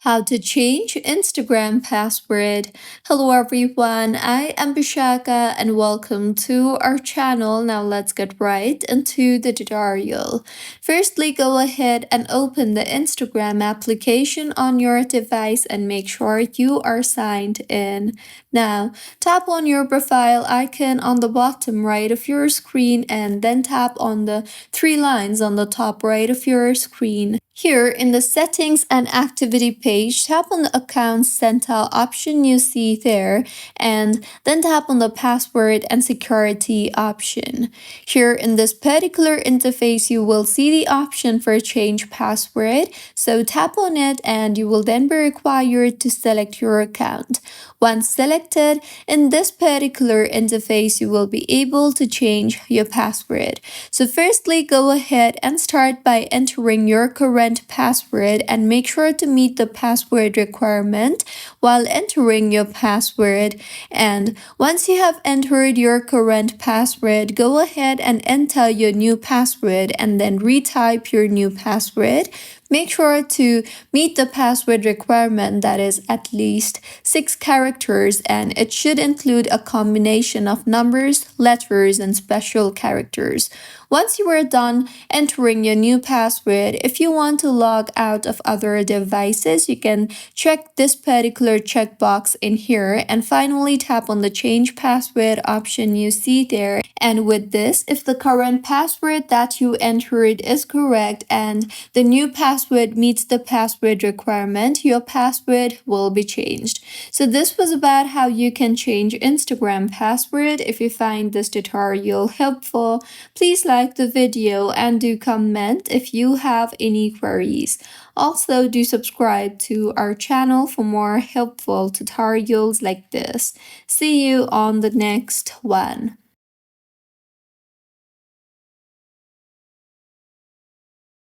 How to change Instagram password. Hello everyone, I am Bishaka and welcome to our channel. Now let's get right into the tutorial. Firstly, go ahead and open the Instagram application on your device and make sure you are signed in. Now, tap on your profile icon on the bottom right of your screen and then tap on the three lines on the top right of your screen. Here in the settings and activity page, tap on the account center option you see there and then tap on the password and security option. Here in this particular interface, you will see the option for change password. So tap on it and you will then be required to select your account. Once selected, in this particular interface, you will be able to change your password. So firstly, go ahead and start by entering your current password and make sure to meet the password requirement while entering your password. And once you have entered your current password, go ahead and enter your new password and then retype your new password. Make sure to meet the password requirement, that is at least 6 characters, and it should include a combination of numbers, letters, and special characters. Once you are done entering your new password, if you want to log out of other devices, you can check this particular checkbox in here and finally tap on the change password option you see there. And with this, if the current password that you entered is correct and the new password meets the password requirement, your password will be changed. So this was about how you can change Instagram password. If you find this tutorial helpful, please like the video and do comment if you have any queries. Also, do subscribe to our channel for more helpful tutorials like this. See you on the next one.